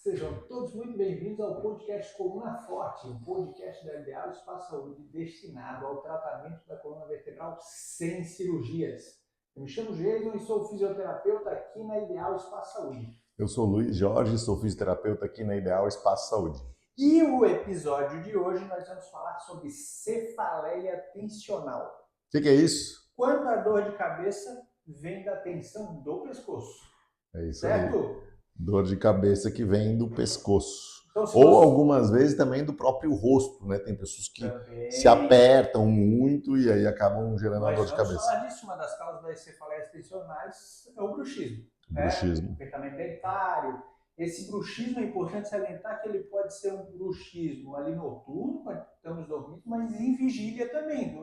Sejam todos muito bem-vindos ao podcast Coluna Forte, um podcast da Ideal Espaço Saúde destinado ao tratamento da coluna vertebral sem cirurgias. Eu me chamo Jason e sou fisioterapeuta aqui na Ideal Espaço Saúde. Eu sou Luiz Jorge, sou fisioterapeuta aqui na Ideal Espaço Saúde. E o episódio de hoje nós vamos falar sobre cefaleia tensional. O que é isso? Quando a dor de cabeça vem da tensão do pescoço. É isso certo? aí. Dor de cabeça que vem do pescoço. Então, Ou algumas vezes também do próprio rosto, né? Tem pessoas que se apertam muito e aí acabam gerando uma dor de cabeça. Falar disso, uma das causas das cefaleias tensionais é o bruxismo. Bruxismo. Apertamento dentário. Esse bruxismo é importante salientar que ele pode ser um bruxismo ali noturno, quando estamos dormindo, mas em vigília também,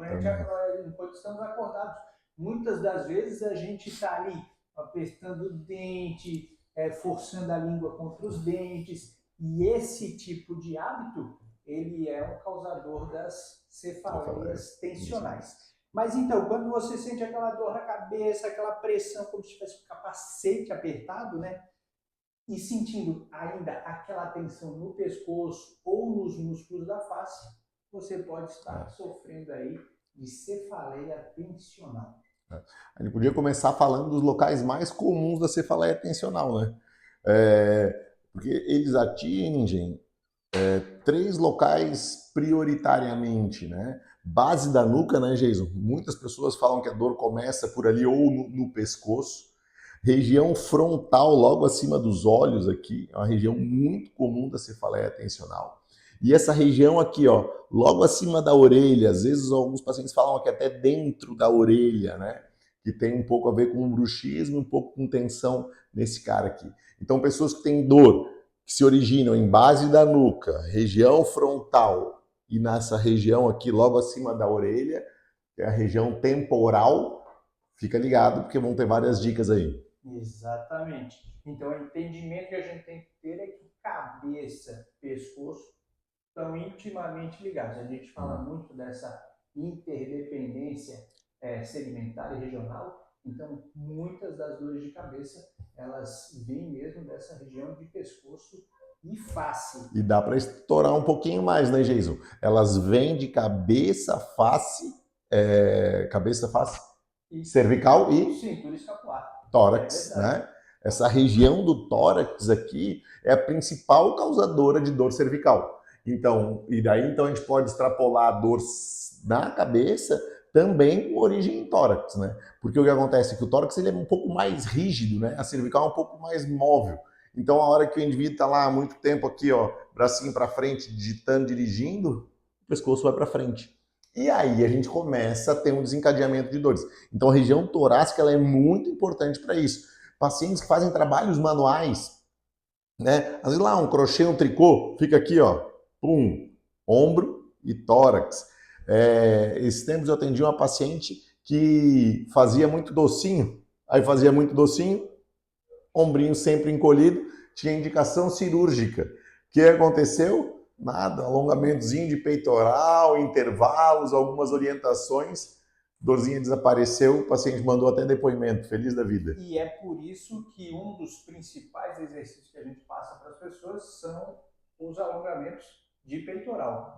enquanto estamos acordados. Muitas das vezes a gente está ali apertando o dente, forçando a língua contra os dentes, e esse tipo de hábito, ele é um causador das cefaleias tensionais. Mas então, quando você sente aquela dor na cabeça, aquela pressão, como se tivesse um capacete apertado, né? E sentindo ainda aquela tensão no pescoço ou nos músculos da face, você pode estar sofrendo aí de cefaleia tensional. A gente podia começar falando dos locais mais comuns da cefaleia tensional, né? Porque eles atingem 3 locais prioritariamente, né? Base da nuca, né, Jason? Muitas pessoas falam que a dor começa por ali ou no pescoço. Região frontal, logo acima dos olhos aqui, é uma região muito comum da cefaleia tensional. E essa região aqui, ó, logo acima da orelha, às vezes alguns pacientes falam que até dentro da orelha, né? Que tem um pouco a ver com bruxismo, um pouco com tensão nesse cara aqui. Então, pessoas que têm dor, que se originam em base da nuca, região frontal e nessa região aqui, logo acima da orelha, que é a região temporal, fica ligado, porque vão ter várias dicas aí. Exatamente. Então, o entendimento que a gente tem que ter é que cabeça e pescoço estão intimamente ligados. A gente fala muito dessa interdependência segmentar e regional, então muitas das dores de cabeça, elas vêm mesmo dessa região de pescoço e face. E dá para estourar um pouquinho mais, né, Jason? Elas vêm de cabeça, face, cervical e cintura escapular. tórax, né? Essa região do tórax aqui é a principal causadora de dor cervical. Então, então a gente pode extrapolar a dor na cabeça também com origem em tórax, né? Porque o que acontece é que o tórax ele é um pouco mais rígido, né? A cervical é um pouco mais móvel. Então, a hora que o indivíduo está lá há muito tempo aqui, ó, bracinho para frente, digitando, dirigindo, o pescoço vai para frente. E aí a gente começa a ter um desencadeamento de dores. Então a região torácica ela é muito importante para isso. Pacientes que fazem trabalhos manuais, né? Às vezes lá um crochê, um tricô, fica aqui, ó, pum, ombro e tórax. Esses tempos eu atendi uma paciente que fazia muito docinho, ombrinho sempre encolhido, tinha indicação cirúrgica. O que aconteceu? Nada, alongamentozinho de peitoral, intervalos, algumas orientações, dorzinha desapareceu, o paciente mandou até depoimento, feliz da vida. E é por isso que um dos principais exercícios que a gente passa para as pessoas são os alongamentos de peitoral.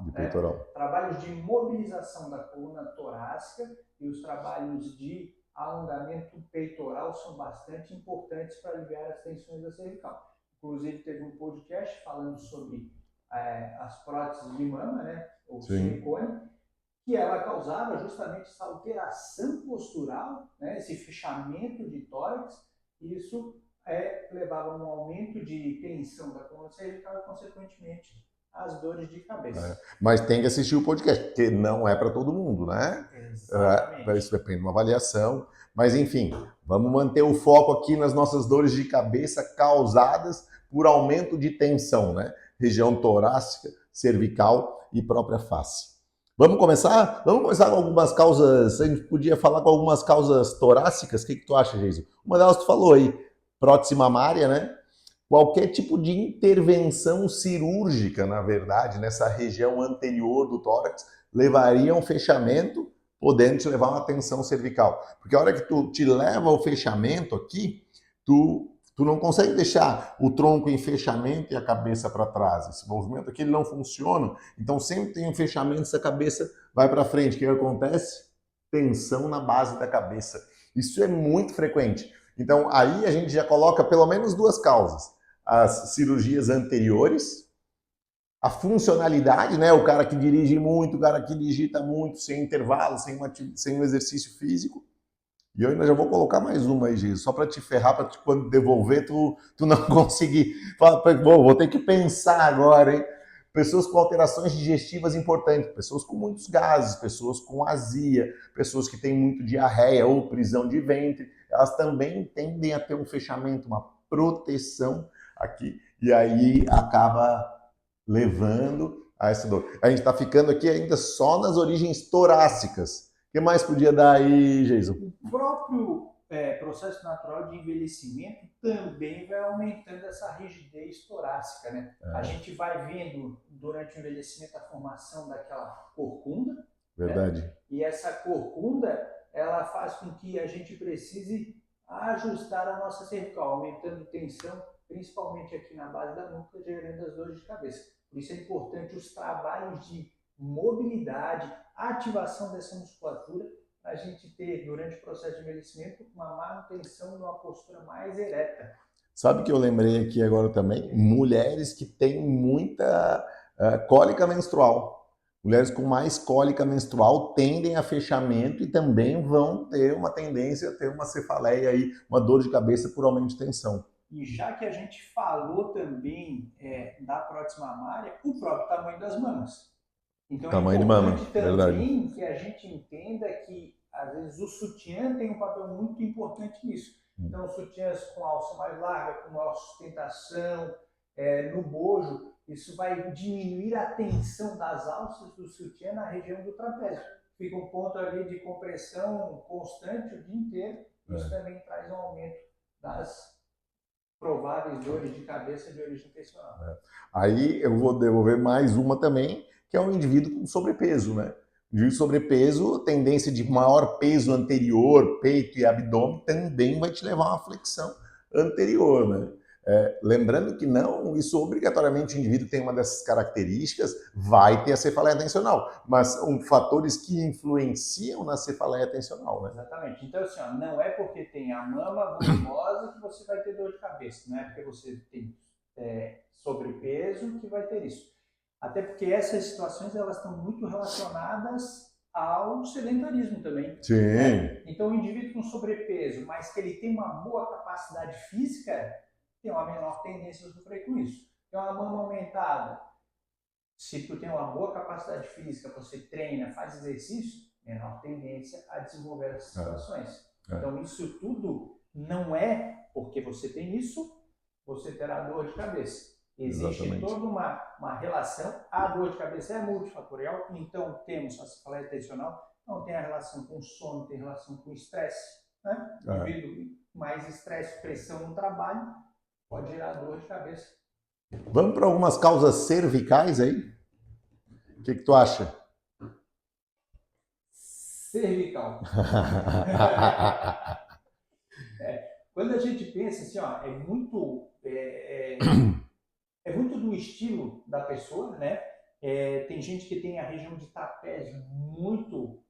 Trabalhos de mobilização da coluna torácica e os trabalhos de alongamento peitoral são bastante importantes para aliviar as tensões da cervical. Inclusive, teve um podcast falando sobre as próteses de mama, né, ou silicone, que ela causava justamente essa alteração postural, né, esse fechamento de tórax, e isso levava a um aumento de tensão da coluna cervical e, consequentemente, as dores de cabeça. Mas tem que assistir o podcast, porque não é para todo mundo, né? Exatamente. Isso depende de uma avaliação. Mas, enfim, vamos manter o foco aqui nas nossas dores de cabeça causadas por aumento de tensão, né? Região torácica, cervical e própria face. Vamos começar? Vamos começar com algumas causas. A gente podia falar com algumas causas torácicas. O que tu acha, Jason? Uma delas tu falou aí, prótese mamária, né? Qualquer tipo de intervenção cirúrgica, na verdade, nessa região anterior do tórax, levaria a um fechamento, podendo te levar a uma tensão cervical. Porque a hora que tu te leva ao fechamento aqui, tu Tu não consegue deixar o tronco em fechamento e a cabeça para trás. Esse movimento aqui ele não funciona. Então sempre tem um fechamento, essa cabeça vai para frente. O que acontece? Tensão na base da cabeça. Isso é muito frequente. Então aí a gente já coloca pelo menos duas causas. As cirurgias anteriores, a funcionalidade, né? O cara que dirige muito, o cara que digita muito, sem intervalo, sem um exercício físico. E eu ainda já vou colocar mais uma aí, Jesus, só para te ferrar, para quando devolver, tu não conseguir. Vou ter que pensar agora, hein? Pessoas com alterações digestivas importantes, pessoas com muitos gases, pessoas com azia, pessoas que têm muito diarreia ou prisão de ventre, elas também tendem a ter um fechamento, uma proteção aqui, e aí acaba levando a essa dor. A gente está ficando aqui ainda só nas origens torácicas. O que mais podia dar aí, Jason? O próprio processo natural de envelhecimento também vai aumentando essa rigidez torácica, né? A gente vai vendo durante o envelhecimento a formação daquela corcunda. Verdade. Né? E essa corcunda, ela faz com que a gente precise ajustar a nossa cervical, aumentando tensão, principalmente aqui na base da nuca, gerando as dores de cabeça. Por isso é importante os trabalhos de mobilidade, ativação dessa musculatura, a gente ter, durante o processo de envelhecimento, uma manutenção de uma postura mais ereta. Sabe que eu lembrei aqui agora também? Mulheres que têm muita cólica menstrual. Mulheres com mais cólica menstrual tendem a fechamento e também vão ter uma tendência a ter uma cefaleia aí, uma dor de cabeça por aumento de tensão. E já que a gente falou também da prótese mamária, o próprio tamanho das mamas. Então tamanho é importante de mama, também verdade. que a gente entenda que, às vezes, o sutiã tem um papel muito importante nisso. Então, sutiãs com alça mais larga, com maior sustentação, no bojo, isso vai diminuir a tensão das alças do sutiã na região do trapézio. Fica um ponto ali de compressão constante o dia inteiro. Isso também traz um aumento das prováveis dores de cabeça de origem tensional. Aí eu vou devolver mais uma também, que é um indivíduo com sobrepeso, né? O indivíduo sobrepeso, tendência de maior peso anterior, peito e abdômen, também vai te levar a uma flexão anterior, né? Lembrando que não, isso obrigatoriamente o indivíduo tem uma dessas características, vai ter a cefaleia tensional, mas fatores que influenciam na cefaleia tensional, né? Exatamente. Então, assim, não é porque tem a mama volumosa que você vai ter dor de cabeça, não é porque você tem sobrepeso que vai ter isso. Até porque essas situações elas estão muito relacionadas ao sedentarismo também. Sim. Né? Então, o indivíduo com sobrepeso, mas que ele tem uma boa capacidade física, tem uma menor tendência a sofrer com isso. Tem uma mama aumentada. Se tu tem uma boa capacidade física, você treina, faz exercício, menor tendência a desenvolver essas situações. Então, isso tudo não é porque você tem isso, você terá dor de cabeça. Existe toda uma relação. A dor de cabeça é multifatorial, então temos a cefaleia tensional, então tem a relação com sono, tem relação com estresse. Né? Devido mais estresse, pressão no trabalho, pode gerar dor de cabeça. Vamos para algumas causas cervicais aí? O que tu acha? Cervical. Quando a gente pensa assim, é muito do estilo da pessoa, né? Tem gente que tem a região de trapézio muito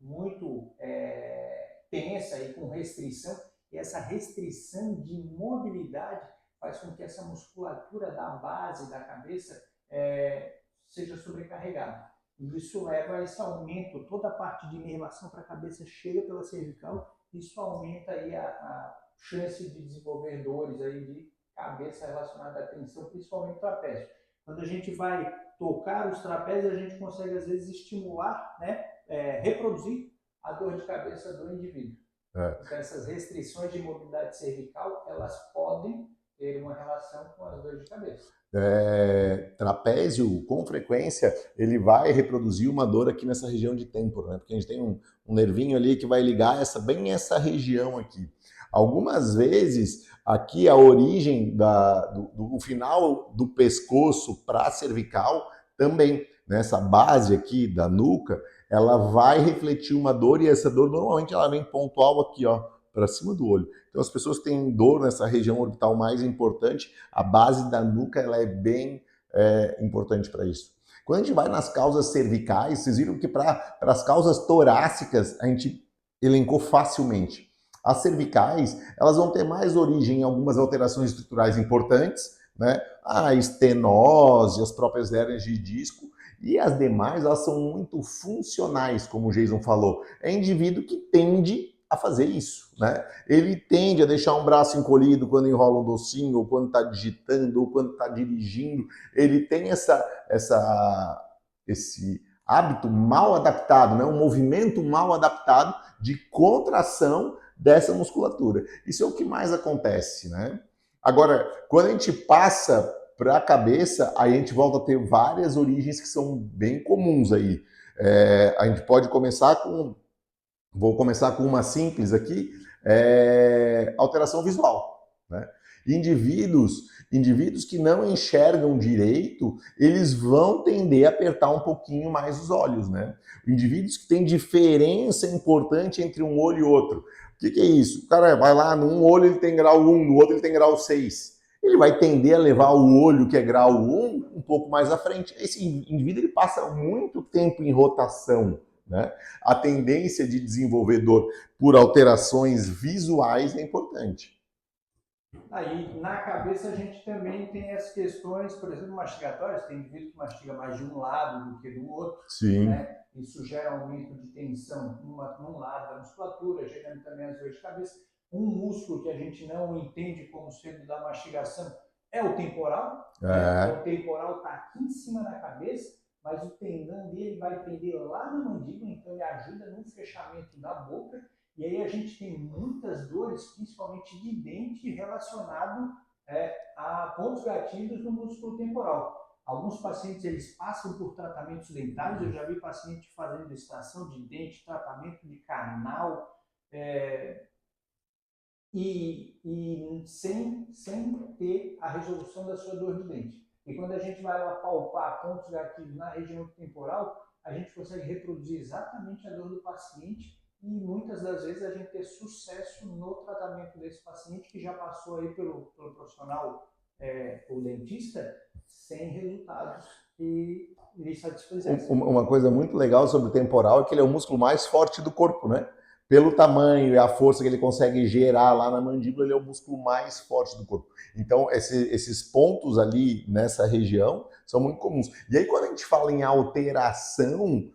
tensa e com restrição, e essa restrição de mobilidade faz com que essa musculatura da base da cabeça seja sobrecarregada. E isso leva a esse aumento, toda a parte de inervação para a cabeça chega pela cervical, isso aumenta aí a chance de desenvolver dores aí de cabeça relacionada à tensão, principalmente trapézio. Quando a gente vai tocar os trapézios, a gente consegue às vezes estimular, né, reproduzir a dor de cabeça do indivíduo. Então essas restrições de mobilidade cervical, elas podem ter uma relação com as dores de cabeça. Trapézio, com frequência, ele vai reproduzir uma dor aqui nessa região de têmpora, né? Porque a gente tem um nervinho ali que vai ligar bem essa região aqui. Algumas vezes, aqui a origem do final do pescoço para a cervical também, nessa base aqui da nuca, ela vai refletir uma dor e essa dor normalmente ela vem pontual aqui, ó, para cima do olho. Então as pessoas que têm dor nessa região orbital mais importante, a base da nuca ela é bem importante para isso. Quando a gente vai nas causas cervicais, vocês viram que para as causas torácicas a gente elencou facilmente. As cervicais, elas vão ter mais origem em algumas alterações estruturais importantes, né? A estenose, as próprias hérnias de disco, e as demais, elas são muito funcionais, como o Jason falou. É indivíduo que tende a fazer isso, né? Ele tende a deixar um braço encolhido quando enrola um docinho, ou quando está digitando, ou quando está dirigindo. Ele tem esse hábito mal adaptado, né? Um movimento mal adaptado de contração dessa musculatura. Isso é o que mais acontece, né? Agora, quando a gente passa para a cabeça, aí a gente volta a ter várias origens que são bem comuns aí. A gente pode começar com... Vou começar com uma simples aqui, alteração visual, né? Indivíduos que não enxergam direito, eles vão tender a apertar um pouquinho mais os olhos, né? Indivíduos que têm diferença importante entre um olho e outro. O que é isso? O cara vai lá, num olho ele tem grau 1, no outro ele tem grau 6. Ele vai tender a levar o olho, que é grau 1, um pouco mais à frente. Esse indivíduo ele passa muito tempo em rotação, né? A tendência de desenvolver dor por alterações visuais é importante. Aí, na cabeça, a gente também tem as questões, por exemplo, mastigatórias. Tem indivíduo que mastiga mais de um lado do que do outro. Sim. Né? Isso gera aumento de tensão num lado da musculatura, gerando também as dores de cabeça. Um músculo que a gente não entende como sendo da mastigação é o temporal. Né? O temporal está aqui em cima da cabeça, mas o tendão dele vai prender lá na mandíbula, então ele ajuda no fechamento da boca. E aí a gente tem muitas dores, principalmente de dente, relacionado a pontos gatilhos no músculo temporal. Alguns pacientes eles passam por tratamentos dentários, eu já vi paciente fazendo extração de dente, tratamento de canal, e sem ter a resolução da sua dor de dente. E quando a gente vai lá palpar pontos gatilhos na região temporal, a gente consegue reproduzir exatamente a dor do paciente e muitas das vezes a gente ter sucesso no tratamento desse paciente que já passou aí pelo profissional, o dentista, sem resultados e lhe satisfazem. Uma coisa muito legal sobre o temporal é que ele é o músculo mais forte do corpo, né? Pelo tamanho e a força que ele consegue gerar lá na mandíbula, ele é o músculo mais forte do corpo. Então, esses pontos ali nessa região são muito comuns. E aí, quando a gente fala em alteração,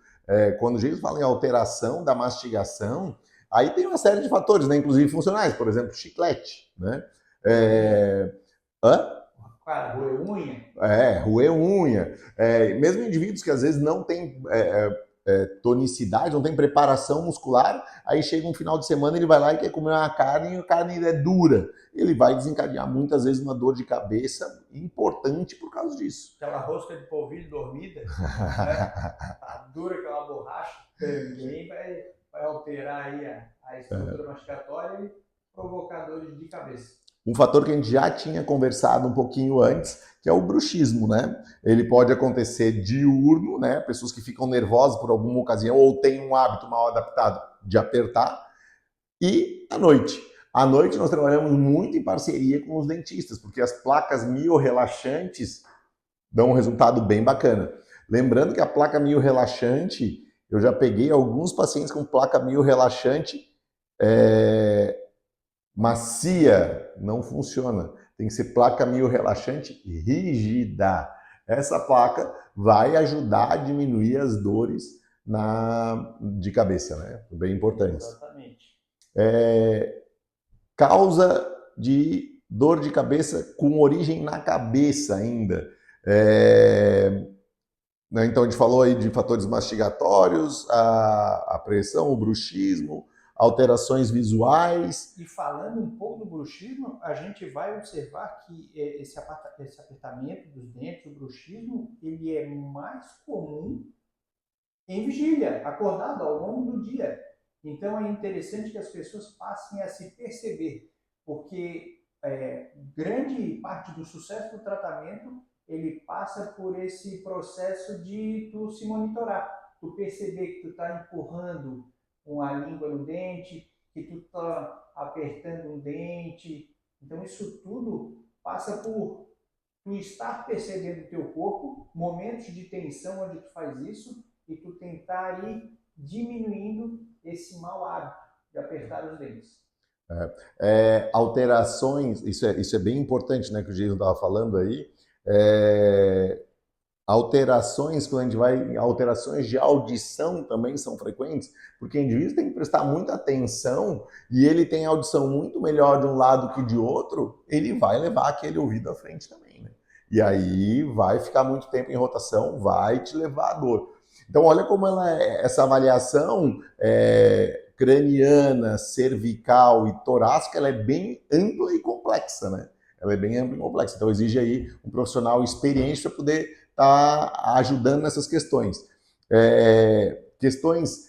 quando o Jesus fala em alteração da mastigação, aí tem uma série de fatores, né? Inclusive funcionais, por exemplo, chiclete, né? Cara, roer unha. Roer unha. Mesmo indivíduos que às vezes não têm tonicidade, não tem preparação muscular, aí chega um final de semana, ele vai lá e quer comer uma carne e a carne é dura. Ele vai desencadear muitas vezes uma dor de cabeça importante por causa disso. Aquela rosca de polvilho dormida, né? Tá dura aquela borracha, também vai alterar aí a estrutura mastigatória e provocar dores de cabeça. Um fator que a gente já tinha conversado um pouquinho antes, que é o bruxismo, né? Ele pode acontecer diurno, né? Pessoas que ficam nervosas por alguma ocasião ou têm um hábito mal adaptado de apertar. E à noite. À noite nós trabalhamos muito em parceria com os dentistas, porque as placas miorrelaxantes dão um resultado bem bacana. Lembrando que a placa miorrelaxante, eu já peguei alguns pacientes com placa miorrelaxante macia, não funciona. Tem que ser placa miorrelaxante rígida. Essa placa vai ajudar a diminuir as dores de cabeça, né? Bem importante. Exatamente. Causa de dor de cabeça com origem na cabeça ainda. Então a gente falou aí de fatores mastigatórios, a pressão, o bruxismo, alterações visuais. E falando um pouco do bruxismo, a gente vai observar que esse apertamento dos dentes, o bruxismo, ele é mais comum em vigília, acordado ao longo do dia. Então é interessante que as pessoas passem a se perceber, porque grande parte do sucesso do tratamento ele passa por esse processo de tu se monitorar, tu perceber que tu está empurrando com a língua no dente, que tu tá apertando um dente. Então isso tudo passa por tu estar percebendo o teu corpo, momentos de tensão onde tu faz isso e tu tentar ir diminuindo esse mau hábito de apertar os dentes. Alterações, isso é bem importante, né, que o Jason estava falando aí. É, alterações, quando a gente vai, alterações de audição também são frequentes, porque o indivíduo tem que prestar muita atenção e ele tem audição muito melhor de um lado que de outro, ele vai levar aquele ouvido à frente também, né? E aí vai ficar muito tempo em rotação, vai te levar à dor. Então olha como essa avaliação craniana, cervical e torácica, ela é bem ampla e complexa, né? Ela é bem ampla e complexa. Então exige aí um profissional experiente para poder estar ajudando nessas questões. Questões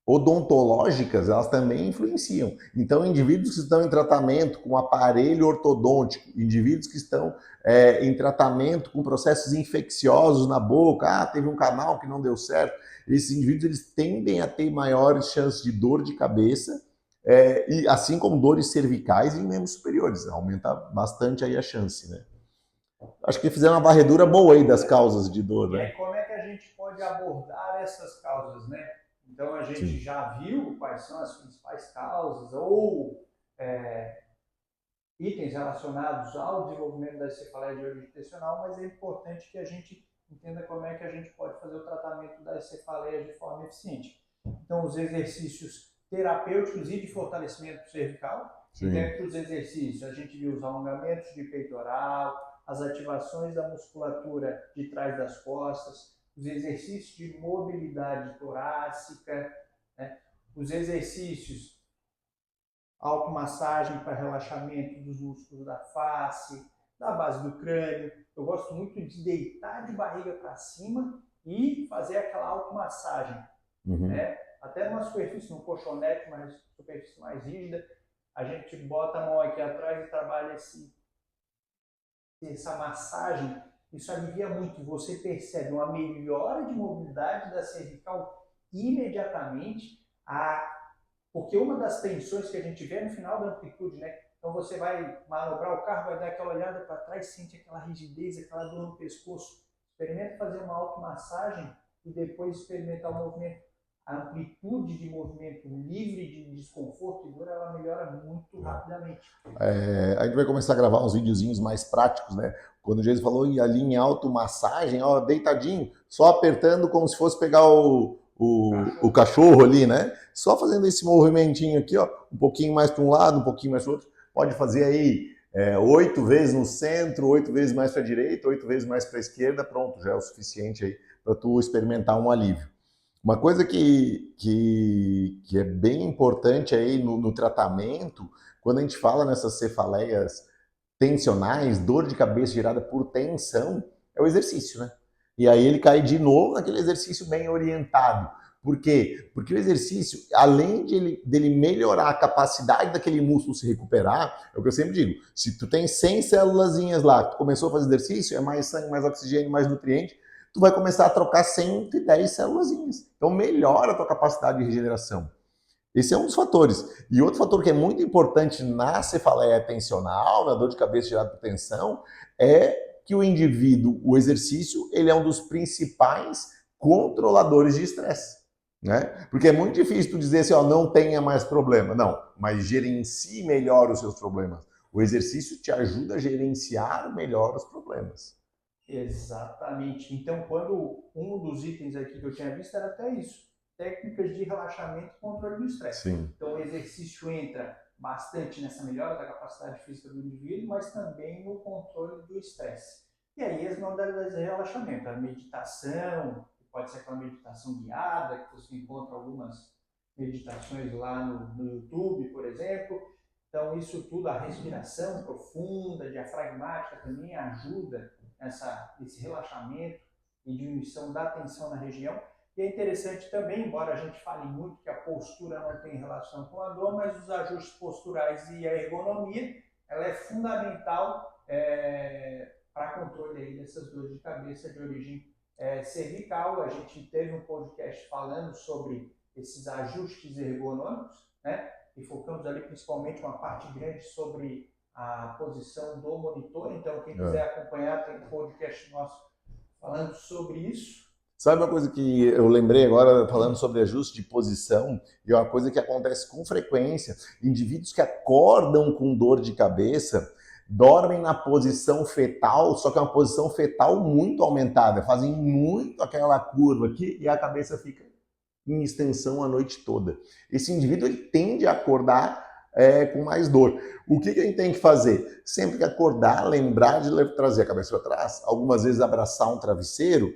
odontológicas, elas também influenciam. Então, indivíduos que estão em tratamento com aparelho ortodôntico, indivíduos que estão em tratamento com processos infecciosos na boca, teve um canal que não deu certo, esses indivíduos eles tendem a ter maiores chances de dor de cabeça, e assim como dores cervicais em membros superiores, aumenta bastante aí a chance, né? Acho que fizeram uma varredura boa aí das causas de dor, E né? aí, como é que a gente pode abordar essas causas, né? Então, a gente Sim. já viu quais são as principais causas ou itens relacionados ao desenvolvimento da cefaleia de origem intencional, mas é importante que a gente entenda como é que a gente pode fazer o tratamento das cefaleias de forma eficiente. Então, os exercícios terapêuticos e de fortalecimento cervical. Sim. E dentro dos exercícios, a gente viu os alongamentos de peitoral, as ativações da musculatura de trás das costas, os exercícios de mobilidade torácica, né? Os exercícios automassagem para relaxamento dos músculos da face, da base do crânio. Eu gosto muito de deitar de barriga para cima e fazer aquela automassagem, né? Até numa superfície, num colchonete, uma superfície mais rígida, a gente bota a mão aqui atrás e trabalha essa massagem. Isso alivia muito e você percebe uma melhora de mobilidade da cervical imediatamente. Porque uma das tensões que a gente vê é no final da amplitude, né? Então você vai manobrar o carro, vai dar aquela olhada para trás, sente aquela rigidez, aquela dor no pescoço. Experimenta fazer uma automassagem e depois experimentar o movimento. A amplitude de movimento livre de desconforto e dor, ela melhora muito rapidamente. A gente vai começar a gravar uns videozinhos mais práticos, né? Quando o Jesus falou ali em automassagem, ó, deitadinho, só apertando como se fosse pegar o cachorro ali, né? Só fazendo esse movimentinho aqui, ó, um pouquinho mais para um lado, um pouquinho mais para o outro. Pode fazer aí 8 vezes no centro, 8 vezes mais para a direita, 8 vezes mais para a esquerda, pronto, já é o suficiente aí para tu experimentar um alívio. Uma coisa que é bem importante aí no tratamento, quando a gente fala nessas cefaleias tensionais, dor de cabeça gerada por tensão, é o exercício, né? E aí ele cai de novo naquele exercício bem orientado. Por quê? Porque o exercício, além dele melhorar a capacidade daquele músculo se recuperar, é o que eu sempre digo, se tu tem 100 célulazinhas lá, tu começou a fazer exercício, é mais sangue, mais oxigênio, mais nutriente, tu vai começar a trocar 110 célulazinhas. Então melhora a tua capacidade de regeneração. Esse é um dos fatores. E outro fator que é muito importante na cefaleia tensional, na dor de cabeça gerada por tensão, é que o indivíduo, o exercício, ele é um dos principais controladores de estresse. Né? Porque é muito difícil tu dizer assim, ó, não tenha mais problema. Não, mas gerencie melhor os seus problemas. O exercício te ajuda a gerenciar melhor os problemas. Exatamente. Então, quando um dos itens aqui que eu tinha visto era até isso, técnicas de relaxamento e controle do estresse. Então, o exercício entra bastante nessa melhora da capacidade física do indivíduo, mas também no controle do estresse. E aí as modalidades de relaxamento, a meditação, que pode ser aquela meditação guiada, que você encontra algumas meditações lá no YouTube, por exemplo. Então, isso tudo, a respiração profunda, diafragmática também ajuda esse relaxamento e diminuição da tensão na região. E é interessante também, embora a gente fale muito que a postura não tem relação com a dor, mas os ajustes posturais e a ergonomia, ela é fundamental para controle aí dessas dores de cabeça de origem cervical. A gente teve um podcast falando sobre esses ajustes ergonômicos, né? E focamos ali principalmente uma parte grande sobre a posição do monitor. Então, quem quiser acompanhar, tem um podcast nosso falando sobre isso. Sabe uma coisa que eu lembrei agora, falando sobre ajuste de posição, e é uma coisa que acontece com frequência, indivíduos que acordam com dor de cabeça, dormem na posição fetal, só que é uma posição fetal muito aumentada, fazem muito aquela curva aqui e a cabeça fica em extensão a noite toda. Esse indivíduo ele tende a acordar com mais dor. O que a gente tem que fazer? Sempre que acordar, lembrar de trazer a cabeça para trás, algumas vezes abraçar um travesseiro.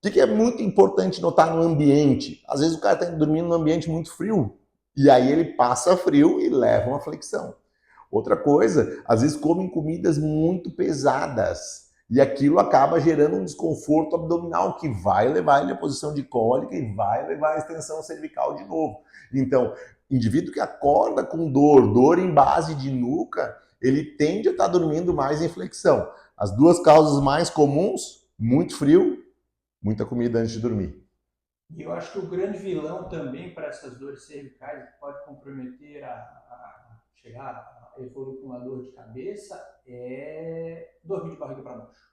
O que é muito importante notar no ambiente? Às vezes o cara está dormindo num ambiente muito frio, e aí ele passa frio e leva uma flexão. Outra coisa, às vezes comem comidas muito pesadas, e aquilo acaba gerando um desconforto abdominal que vai levar ele à posição de cólica e vai levar à extensão cervical de novo. Então, indivíduo que acorda com dor em base de nuca, ele tende a estar dormindo mais em flexão. As duas causas mais comuns, muito frio, muita comida antes de dormir. E eu acho que o grande vilão também para essas dores cervicais que pode comprometer a chegar a evoluir com uma dor de cabeça é dormir de barriga para baixo.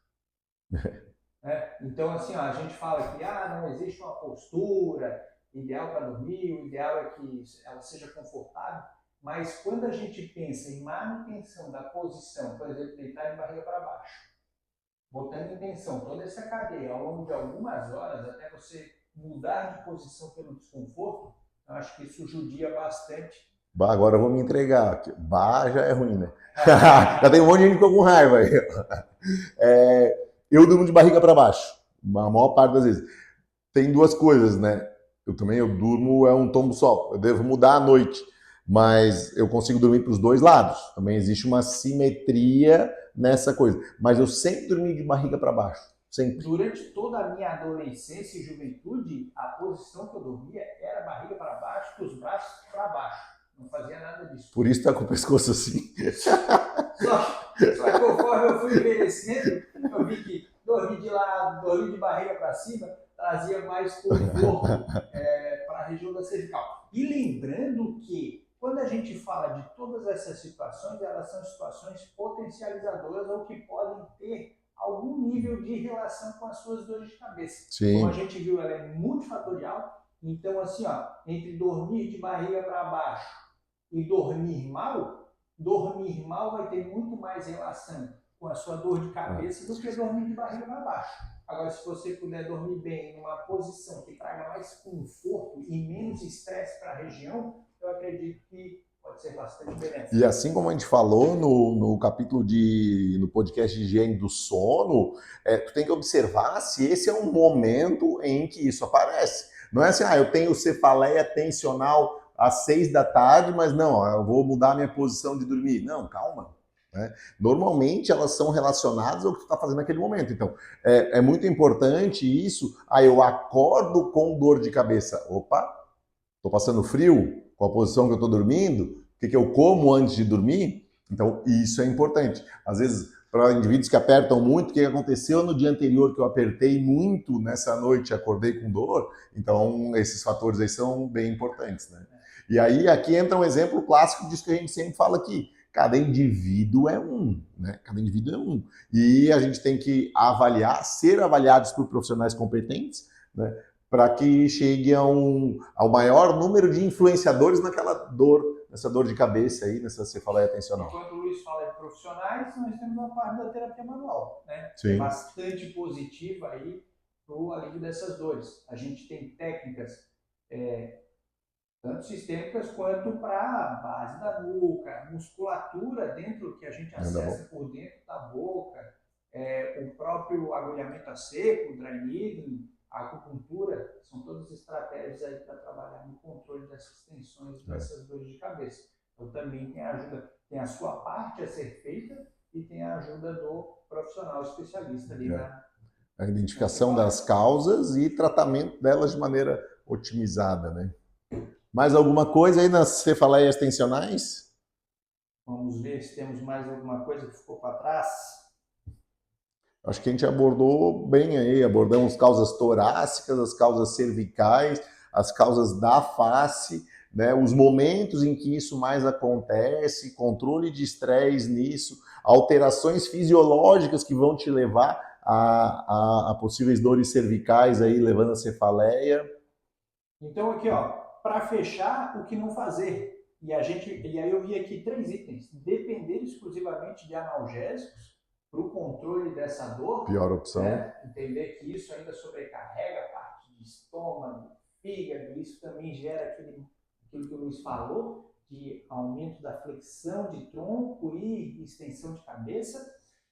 Então, assim, ó, a gente fala que não existe uma postura ideal para dormir, o ideal é que ela seja confortável, mas quando a gente pensa em manutenção da posição, por exemplo, deitar de barriga para baixo, botando em tensão toda essa cadeia ao longo de algumas horas, até você mudar de posição pelo desconforto, eu acho que isso judia bastante. Bah, agora eu vou me entregar. Bah, já é ruim, né? Já tem um monte de gente com raiva aí. Eu durmo de barriga para baixo, a maior parte das vezes. Tem duas coisas, né? Eu durmo, um tombo só. Eu devo mudar à noite, mas eu consigo dormir para os dois lados. Também existe uma simetria nessa coisa. Mas eu sempre dormi de barriga para baixo. Sempre. Durante toda a minha adolescência e juventude, a posição que eu dormia era barriga para baixo, com os braços para baixo. Não fazia nada disso. Por isso tá com o pescoço assim. Só que conforme eu fui envelhecendo, eu vi que dormir de lado, dormir de barriga para cima, trazia mais conforto para a região da cervical. E lembrando que, quando a gente fala de todas essas situações, elas são situações potencializadoras ou que podem ter algum nível de relação com as suas dores de cabeça. Sim. Como a gente viu, ela é multifatorial. Então, assim, ó, entre dormir de barriga para baixo e dormir mal vai ter muito mais relação com a sua dor de cabeça do que dormir de barriga para baixo. Agora, se você puder dormir bem em uma posição que traga mais conforto e menos estresse para a região, eu acredito que pode ser bastante benéfico. E assim como a gente falou no capítulo no podcast de higiene do sono, tu tem que observar se esse é um momento em que isso aparece. Não é assim, eu tenho cefaleia tensional às 6 da tarde, mas não, eu vou mudar a minha posição de dormir. Não, calma. Né? Normalmente elas são relacionadas ao que tu está fazendo naquele momento. Então, é muito importante isso. Eu acordo com dor de cabeça. Opa, estou passando frio com a posição que eu estou dormindo. O que eu como antes de dormir? Então, isso é importante. Às vezes, para indivíduos que apertam muito, o que aconteceu no dia anterior que eu apertei muito nessa noite e acordei com dor? Então, esses fatores aí são bem importantes, né? E aí, aqui entra um exemplo clássico disso que a gente sempre fala aqui. Cada indivíduo é um, né? Cada indivíduo é um. E a gente tem que ser avaliados por profissionais competentes, né? Para que chegue ao maior número de influenciadores nessa dor de cabeça aí, nessa cefaleia tensional. Enquanto o Luiz fala de profissionais, nós temos uma parte da terapia manual, né? Sim. Bastante positiva aí para o alívio dessas dores. A gente tem técnicas tanto sistêmicas quanto para a base da nuca, musculatura dentro que a gente acessa por dentro da boca, o próprio agulhamento a seco, o dry needling, a acupuntura, são todas estratégias aí para trabalhar no controle dessas tensões, dessas dores de cabeça. Então também tem ajuda, tem a sua parte a ser feita e tem a ajuda do profissional especialista ali a identificação das causas e tratamento delas de maneira otimizada, né? Mais alguma coisa aí nas cefaleias tensionais? Vamos ver se temos mais alguma coisa que ficou para trás. Acho que a gente abordou bem aí, abordamos causas torácicas, as causas cervicais, as causas da face, né, os momentos em que isso mais acontece, controle de estresse nisso, alterações fisiológicas que vão te levar a possíveis dores cervicais aí, levando a cefaleia. Então aqui, ó, para fechar, o que não fazer. E aí eu vi aqui 3 itens. Depender exclusivamente de analgésicos para o controle dessa dor. Pior opção. Né? Entender que isso ainda sobrecarrega a parte de estômago, fígado, isso também gera aquilo que o Luiz falou, de aumento da flexão de tronco e extensão de cabeça.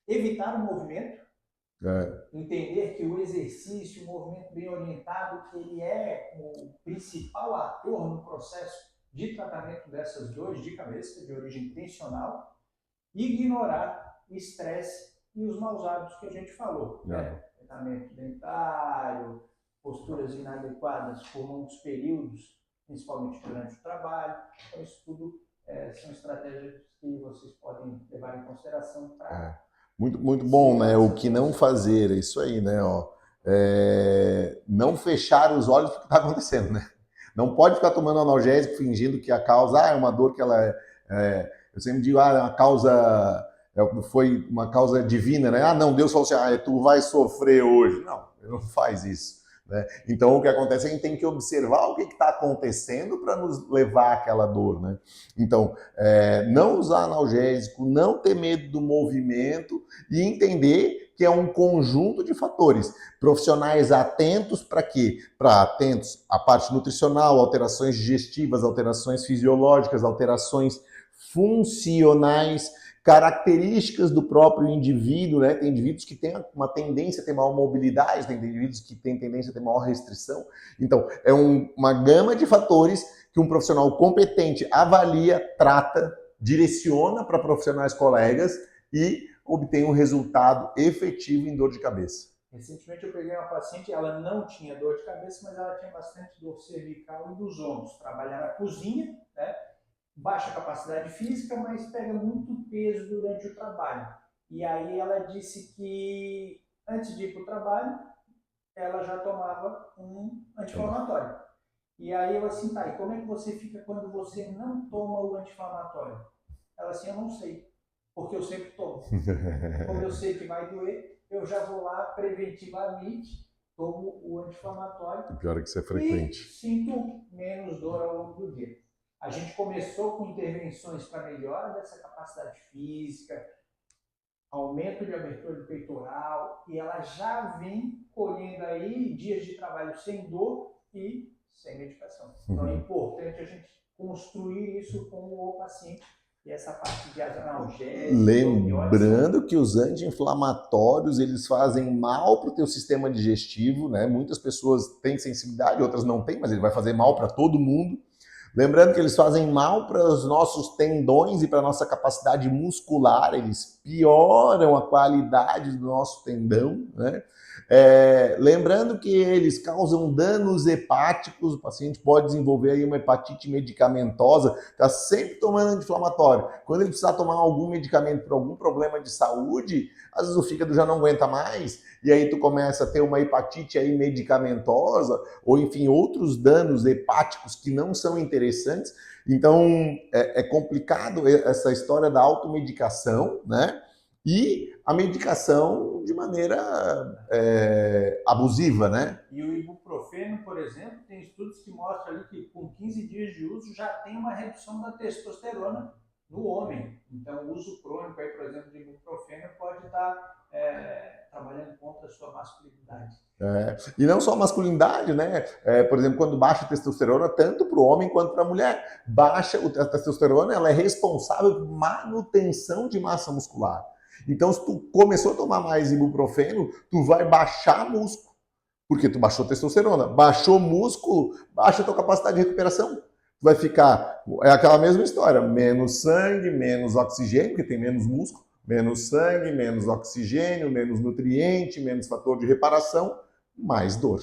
Evitar o movimento. Entender que o exercício, o movimento bem orientado, ele é o principal ator no processo de tratamento dessas dores de cabeça de origem tensional. Ignorar o estresse e os maus hábitos que a gente falou. Né? Tratamento dentário, posturas inadequadas por longos períodos, principalmente durante o trabalho. Então, isso tudo são estratégias que vocês podem levar em consideração para... Muito, muito bom, né? O que não fazer, é isso aí, né? Ó, não fechar os olhos para o que está acontecendo, né? Não pode ficar tomando analgésico fingindo que a causa é uma dor que ela eu sempre digo, a causa foi uma causa divina, né? Ah, não, Deus falou assim, tu vai sofrer hoje. Não, ele não faz isso. Né? Então, o que acontece é que a gente tem que observar o que está acontecendo para nos levar àquela dor. Né? Então, não usar analgésico, não ter medo do movimento e entender que é um conjunto de fatores. Profissionais atentos para quê? Para atentos à parte nutricional, alterações digestivas, alterações fisiológicas, alterações funcionais, características do próprio indivíduo, né? Tem indivíduos que têm uma tendência a ter maior mobilidade, tem indivíduos que têm tendência a ter maior restrição. Então, é uma gama de fatores que um profissional competente avalia, trata, direciona para profissionais colegas e obtém um resultado efetivo em dor de cabeça. Recentemente eu peguei uma paciente, ela não tinha dor de cabeça, mas ela tinha bastante dor cervical e dos ombros. Trabalhar na cozinha, né? Baixa capacidade física, mas pega muito peso durante o trabalho. E aí ela disse que antes de ir para o trabalho, ela já tomava um anti-inflamatório. E aí eu assim, tá, e como é que você fica quando você não toma o anti-inflamatório? Ela assim, eu não sei, porque eu sempre tomo. Como eu sei que vai doer, eu já vou lá preventivamente, tomo o anti-inflamatório. O pior é que isso é frequente. E sinto menos dor ao longo do dia. A gente começou com intervenções para melhora dessa capacidade física, aumento de abertura do peitoral, e ela já vem colhendo aí dias de trabalho sem dor e sem medicação. Então é importante a gente construir isso com o paciente. E essa parte de analgésico... Lembrando que os anti-inflamatórios, eles fazem mal para o teu sistema digestivo, né? Muitas pessoas têm sensibilidade, outras não têm, mas ele vai fazer mal para todo mundo. Lembrando que eles fazem mal para os nossos tendões e para a nossa capacidade muscular, eles pioram a qualidade do nosso tendão, né? Lembrando que eles causam danos hepáticos, o paciente pode desenvolver aí uma hepatite medicamentosa, está sempre tomando anti-inflamatório. Quando ele precisar tomar algum medicamento para algum problema de saúde, às vezes o fígado já não aguenta mais, e aí tu começa a ter uma hepatite aí medicamentosa, ou enfim, outros danos hepáticos que não são interessantes. Então, é complicado essa história da automedicação, né? E a medicação de maneira abusiva, né? E o ibuprofeno, por exemplo, tem estudos que mostram ali que com 15 dias de uso já tem uma redução da testosterona no homem. Então, o uso crônico, aí, por exemplo, de ibuprofeno pode estar trabalhando contra a sua masculinidade. E não só a masculinidade, né? Por exemplo, quando baixa a testosterona, tanto para o homem quanto para a mulher. A testosterona, ela é responsável por manutenção de massa muscular. Então, se tu começou a tomar mais ibuprofeno, tu vai baixar músculo, porque tu baixou testosterona. Baixou músculo, baixa a tua capacidade de recuperação. Tu vai ficar, é aquela mesma história, menos sangue, menos oxigênio, porque tem menos músculo, menos sangue, menos oxigênio, menos nutriente, menos fator de reparação, mais dor.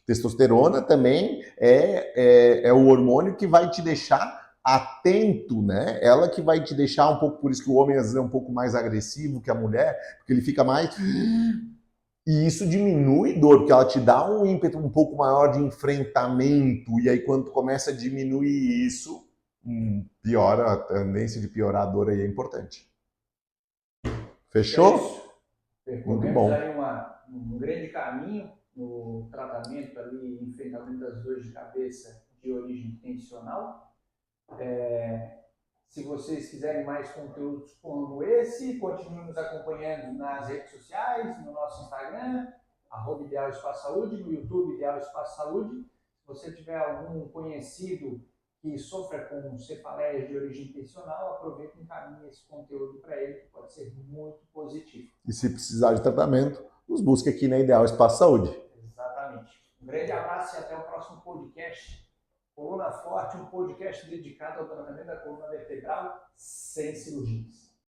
Testosterona também é o hormônio que vai te deixar atento, né? Ela que vai te deixar um pouco, por isso que o homem às vezes é um pouco mais agressivo que a mulher, porque ele fica mais... E isso diminui dor, porque ela te dá um ímpeto um pouco maior de enfrentamento, e aí quando tu começa a diminuir isso, piora, a tendência de piorar a dor aí é importante. Fechou? É isso. Muito Percorremos bom. aí um grande caminho no tratamento ali, enfrentamento das dores de cabeça de origem tensional. Se vocês quiserem mais conteúdos como esse, continuem nos acompanhando nas redes sociais, no nosso Instagram, @Ideal Espaço Saúde, no YouTube Ideal Espaço Saúde. Se você tiver algum conhecido que sofra com cefaleias de origem tensional, aproveite e encaminhe esse conteúdo para ele, que pode ser muito positivo. E se precisar de tratamento, nos busque aqui na Ideal Espaço Saúde. Exatamente. Um grande abraço e até o próximo podcast. Coluna Forte, um podcast dedicado ao tratamento da coluna vertebral sem cirurgias.